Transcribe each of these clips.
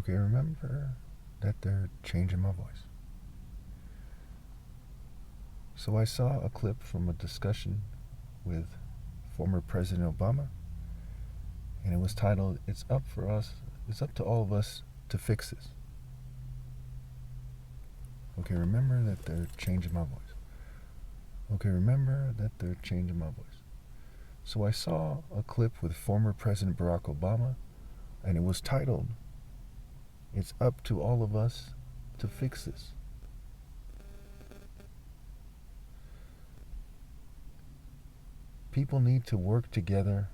Okay, remember that they're changing my voice. So I saw a clip from a discussion with former President Obama, and it was titled, it's up to all of us to fix this. Okay, remember that they're changing my voice. Okay, remember that they're changing my voice. So I saw a clip with former President Barack Obama, and it was titled, it's up to all of us to fix this. People need to work together,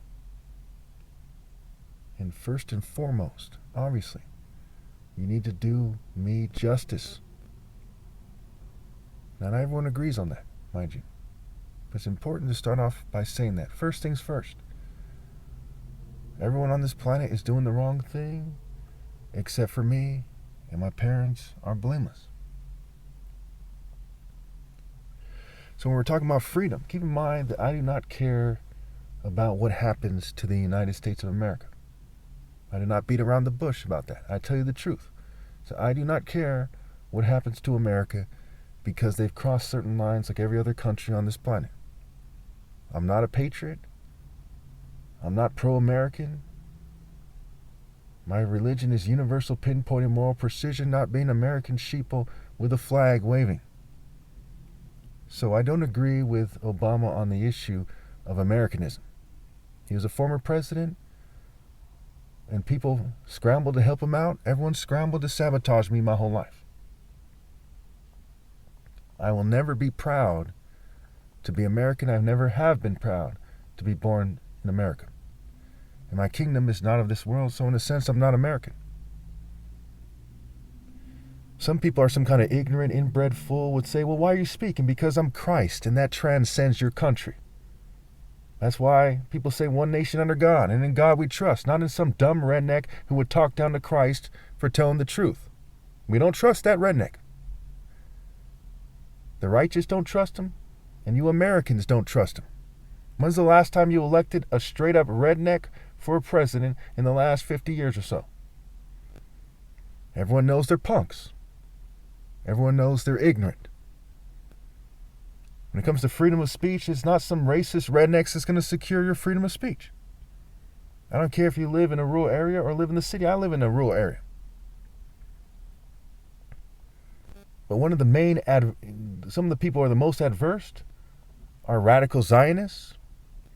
and first and foremost, obviously, you need to do me justice. Not everyone agrees on that, mind you. But it's important to start off by saying that. First things first. Everyone on this planet is doing the wrong thing, except for me and my parents are blameless. So when we're talking about freedom, keep in mind that I do not care about what happens to the United States of America. I do not beat around the bush about that. I tell you the truth. So I do not care what happens to America because they've crossed certain lines like every other country on this planet. I'm not a patriot. I'm not pro-American. My religion is universal pinpoint moral precision, not being American sheeple with a flag waving. So I don't agree with Obama on the issue of Americanism. He was a former president, and people scrambled to help him out. Everyone scrambled to sabotage me my whole life. I will never be proud to be American. I never have been proud to be born in America. And my kingdom is not of this world, so in a sense, I'm not American. Some people are some kind of ignorant, inbred fool would say, well, why are you speaking? Because I'm Christ, and that transcends your country. That's why people say one nation under God, and in God we trust, not in some dumb redneck who would talk down to Christ for telling the truth. We don't trust that redneck. The righteous don't trust him, and you Americans don't trust him. When's the last time you elected a straight-up redneck for a president in the last 50 years or so? Everyone knows they're punks. Everyone knows they're ignorant. When it comes to freedom of speech, it's not some racist rednecks that's going to secure your freedom of speech. I don't care if you live in a rural area or live in the city. I live in a rural area. But some of the people who are the most adverse are radical Zionists,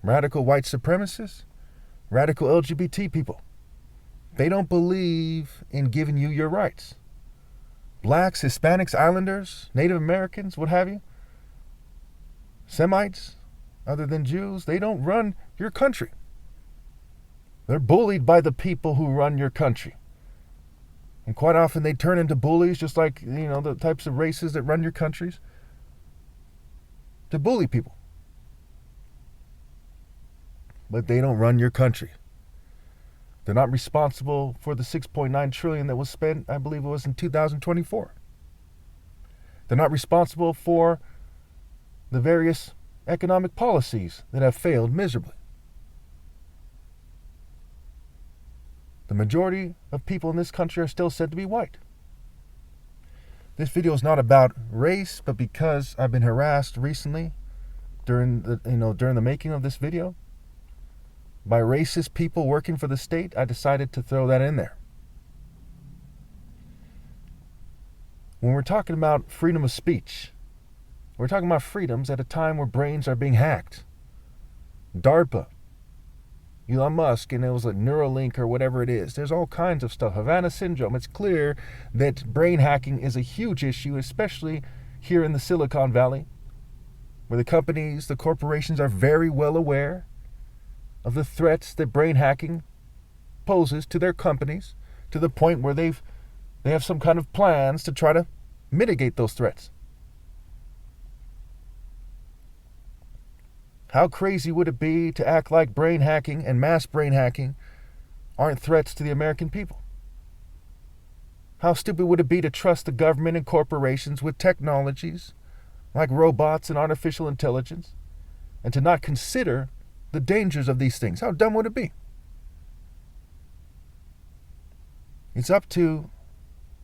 radical white supremacists, radical LGBT people. They don't believe in giving you your rights. Blacks, Hispanics, Islanders, Native Americans, what have you, Semites, other than Jews, they don't run your country. They're bullied by the people who run your country. And quite often they turn into bullies, just like, the types of races that run your countries, to bully people. But they don't run your country. They're not responsible for the $6.9 trillion that was spent, I believe it was in 2024. They're not responsible for the various economic policies that have failed miserably. The majority of people in this country are still said to be white. This video is not about race, but because I've been harassed recently during the making of this video by racist people working for the state, I decided to throw that in there. When we're talking about freedom of speech, we're talking about freedoms at a time where brains are being hacked. DARPA, Elon Musk, and it was like Neuralink or whatever it is. There's all kinds of stuff. Havana syndrome. It's clear that brain hacking is a huge issue, especially here in the Silicon Valley, where the companies, the corporations are very well aware of the threats that brain hacking poses to their companies, to the point where they have some kind of plans to try to mitigate those threats. How crazy would it be to act like brain hacking and mass brain hacking aren't threats to the American people? How stupid would it be to trust the government and corporations with technologies like robots and artificial intelligence and to not consider the dangers of these things? How dumb would it be? It's up to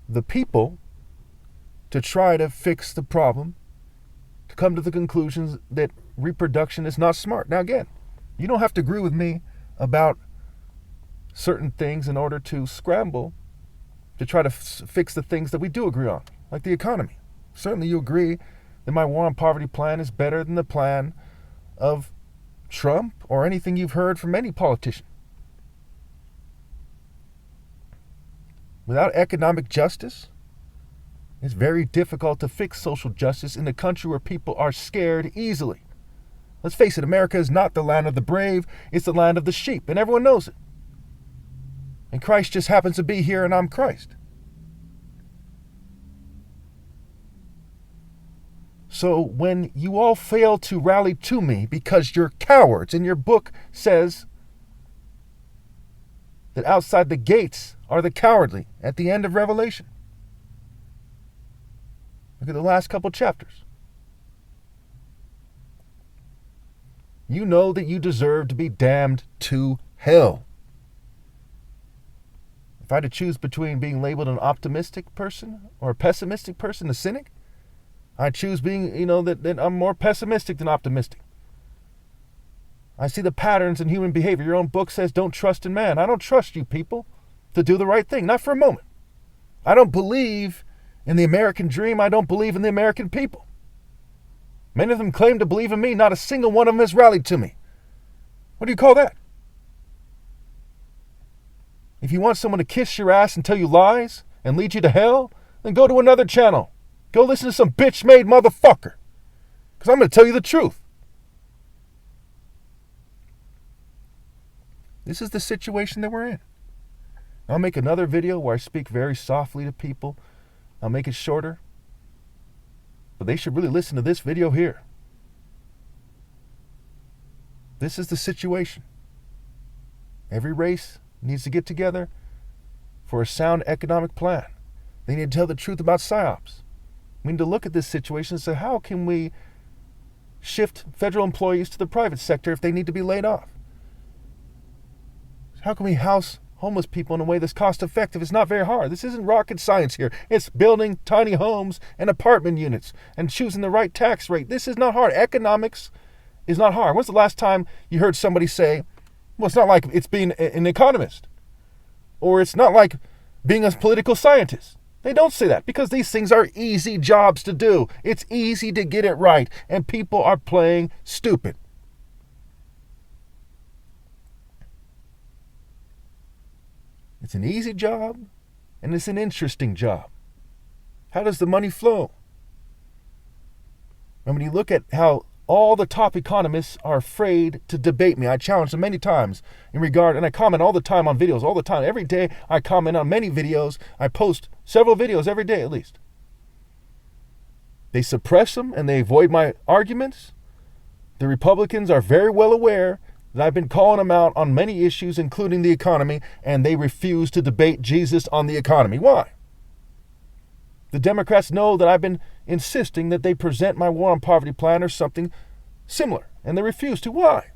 the people to try to fix the problem, to come to the conclusions that reproduction is not smart. Now again, you don't have to agree with me about certain things in order to scramble to try to fix the things that we do agree on, like the economy. Certainly you agree that my war on poverty plan is better than the plan of Trump or anything you've heard from any politician. Without economic justice, it's very difficult to fix social justice in a country where people are scared easily. Let's face it, America is not the land of the brave, it's the land of the sheep, and everyone knows it. And Christ just happens to be here, and I'm Christ. So when you all fail to rally to me because you're cowards, and your book says that outside the gates are the cowardly at the end of Revelation. Look at the last couple chapters. You know that you deserve to be damned to hell. If I had to choose between being labeled an optimistic person or a pessimistic person, a cynic, I choose being, that I'm more pessimistic than optimistic. I see the patterns in human behavior. Your own book says don't trust in man. I don't trust you people to do the right thing, not for a moment. I don't believe in the American dream. I don't believe in the American people. Many of them claim to believe in me. Not a single one of them has rallied to me. What do you call that? If you want someone to kiss your ass and tell you lies and lead you to hell, then go to another channel. Go listen to some bitch-made motherfucker. Because I'm going to tell you the truth. This is the situation that we're in. I'll make another video where I speak very softly to people. I'll make it shorter. But they should really listen to this video here. This is the situation. Every race needs to get together for a sound economic plan. They need to tell the truth about PSYOPs. We need to look at this situation and say, how can we shift federal employees to the private sector if they need to be laid off? How can we house homeless people in a way that's cost effective? It's not very hard. This isn't rocket science here. It's building tiny homes and apartment units and choosing the right tax rate. This is not hard. Economics is not hard. When's the last time you heard somebody say, well, it's not like it's being an economist, or it's not like being a political scientist? They don't say that because these things are easy jobs to do. It's easy to get it right, and people are playing stupid. It's an easy job, and it's an interesting job. How does the money flow? And when you look at how all the top economists are afraid to debate me, I challenge them many times in regard, and I comment all the time on videos, all the time. Every day I comment on many videos. I post several videos every day at least. They suppress them and they avoid my arguments. The Republicans are very well aware that I've been calling them out on many issues, including the economy, and they refuse to debate Jesus on the economy. Why? The Democrats know that I've been insisting that they present my war on poverty plan or something similar, and they refuse to. Why?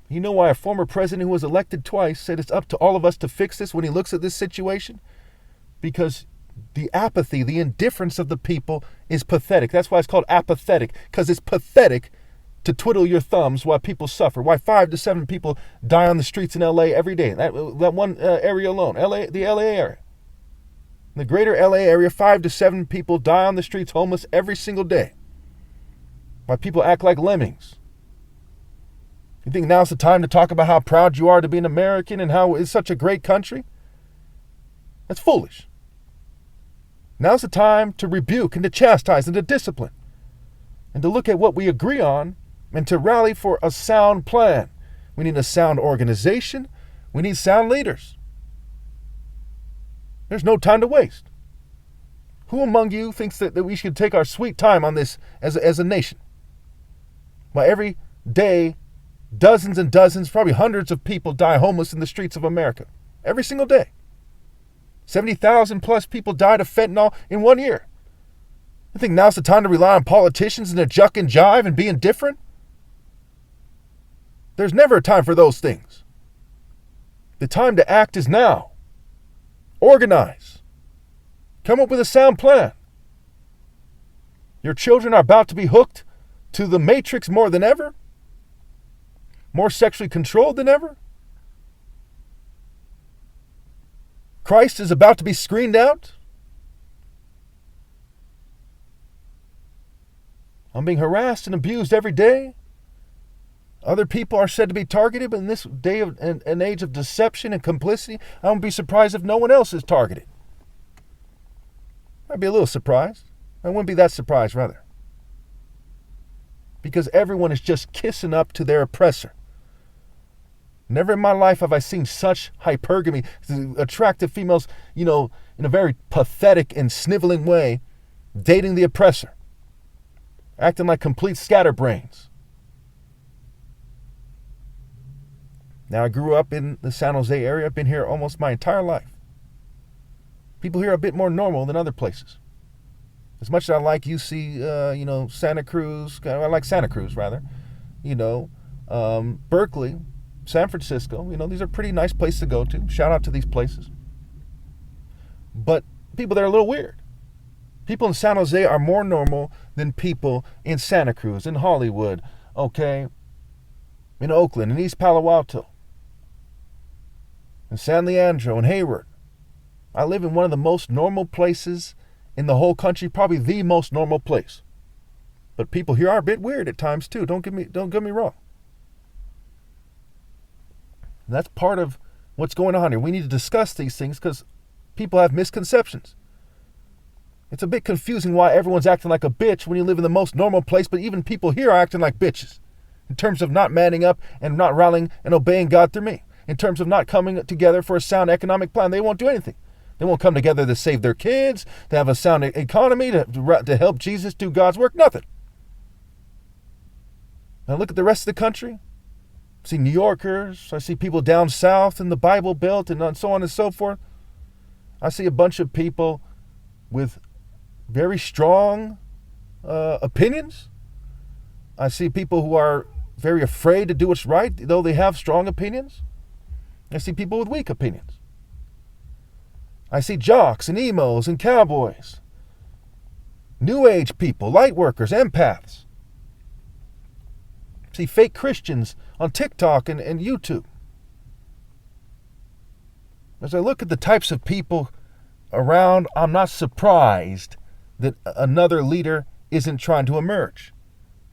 You know why a former president who was elected twice said it's up to all of us to fix this when he looks at this situation? Because the apathy, the indifference of the people is pathetic. That's why it's called apathetic, because it's pathetic to twiddle your thumbs while people suffer. Why 5 to 7 people die on the streets in LA every day? That one area alone, the LA area. In the greater LA area, 5 to 7 people die on the streets homeless every single day. Why people act like lemmings. You think now's the time to talk about how proud you are to be an American and how it's such a great country? That's foolish. Now's the time to rebuke and to chastise and to discipline and to look at what we agree on and to rally for a sound plan. We need a sound organization. We need sound leaders. There's no time to waste. Who among you thinks that we should take our sweet time on this as a nation? Why every day, dozens and dozens, probably hundreds of people die homeless in the streets of America. Every single day. 70,000 plus people died of fentanyl in 1 year. You think now's the time to rely on politicians and to juck and jive and be indifferent? There's never a time for those things. The time to act is now. Organize. Come up with a sound plan. Your children are about to be hooked to the matrix more than ever, more sexually controlled than ever. Christ is about to be screened out. I'm being harassed and abused every day. Other people are said to be targeted, but in this day of an age of deception and complicity, I won't be surprised if no one else is targeted. I'd be a little surprised. I wouldn't be that surprised, rather. Because everyone is just kissing up to their oppressor. Never in my life have I seen such hypergamy, attractive females, in a very pathetic and sniveling way, dating the oppressor, acting like complete scatterbrains. Now, I grew up in the San Jose area. I've been here almost my entire life. People here are a bit more normal than other places. As much as I like UC, Santa Cruz, I like Santa Cruz, rather, Berkeley, San Francisco, these are pretty nice places to go to. Shout out to these places. But people there are a little weird. People in San Jose are more normal than people in Santa Cruz, in Hollywood, in Oakland, in East Palo Alto, in San Leandro, and Hayward. I live in one of the most normal places in the whole country, probably the most normal place. But people here are a bit weird at times too. Don't get me wrong. And that's part of what's going on here. We need to discuss these things because people have misconceptions. It's a bit confusing why everyone's acting like a bitch when you live in the most normal place, but even people here are acting like bitches in terms of not manning up and not rallying and obeying God through me. In terms of not coming together for a sound economic plan, they won't do anything. They won't come together to save their kids, to have a sound economy, to help Jesus do God's work, nothing. Now look at the rest of the country. I see New Yorkers, I see people down south in the Bible Belt and so on and so forth. I see a bunch of people with very strong opinions. I see people who are very afraid to do what's right, though they have strong opinions. I see people with weak opinions. I see jocks and emos and cowboys, new age people, light workers, empaths. I see fake Christians on TikTok and YouTube. As I look at the types of people around, I'm not surprised that another leader isn't trying to emerge,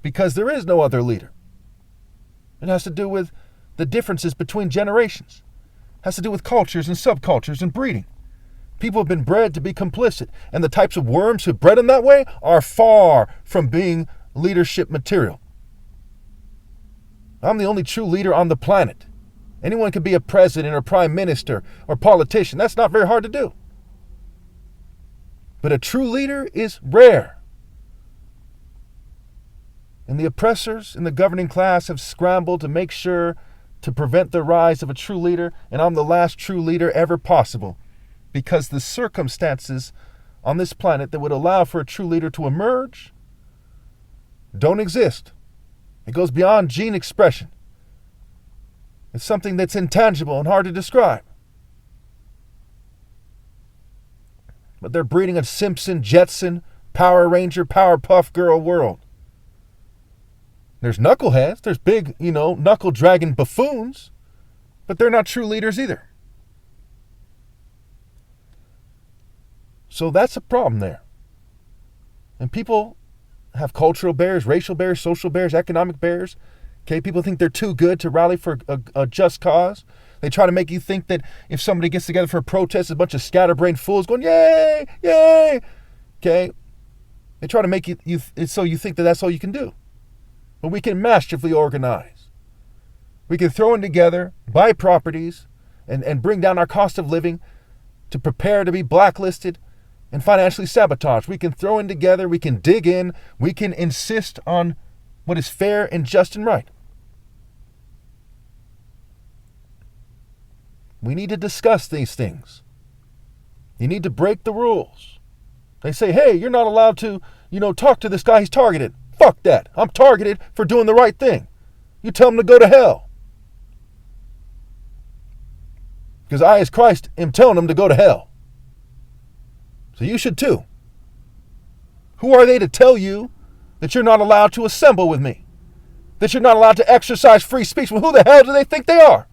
because there is no other leader. It has to do with the differences between generations. It has to do with cultures and subcultures and breeding. People have been bred to be complicit, and the types of worms who bred them that way are far from being leadership material. I'm the only true leader on the planet. Anyone can be a president or prime minister or politician. That's not very hard to do. But a true leader is rare. And the oppressors in the governing class have scrambled to make sure to prevent the rise of a true leader, and I'm the last true leader ever possible, because the circumstances on this planet that would allow for a true leader to emerge don't exist. It goes beyond gene expression. It's something that's intangible and hard to describe. But they're breeding a Simpson, Jetson, Power Ranger, Powerpuff Girl world. There's knuckleheads, there's big, knuckle-dragging buffoons, but they're not true leaders either. So that's a problem there. And people have cultural barriers, racial barriers, social barriers, economic barriers. Okay, people think they're too good to rally for a just cause. They try to make you think that if somebody gets together for a protest, a bunch of scatterbrained fools going, yay, yay. Okay, they try to make you so you think that that's all you can do. But we can masterfully organize. We can throw in together, buy properties, and bring down our cost of living to prepare to be blacklisted and financially sabotaged. We can throw in together, we can dig in, we can insist on what is fair and just and right. We need to discuss these things. You need to break the rules. They say, hey, you're not allowed to, talk to this guy, he's targeted. Fuck that. I'm targeted for doing the right thing. You tell him to go to hell. Because I, as Christ, am telling them to go to hell. So you should too. Who are they to tell you that you're not allowed to assemble with me? That you're not allowed to exercise free speech? Well, who the hell do they think they are?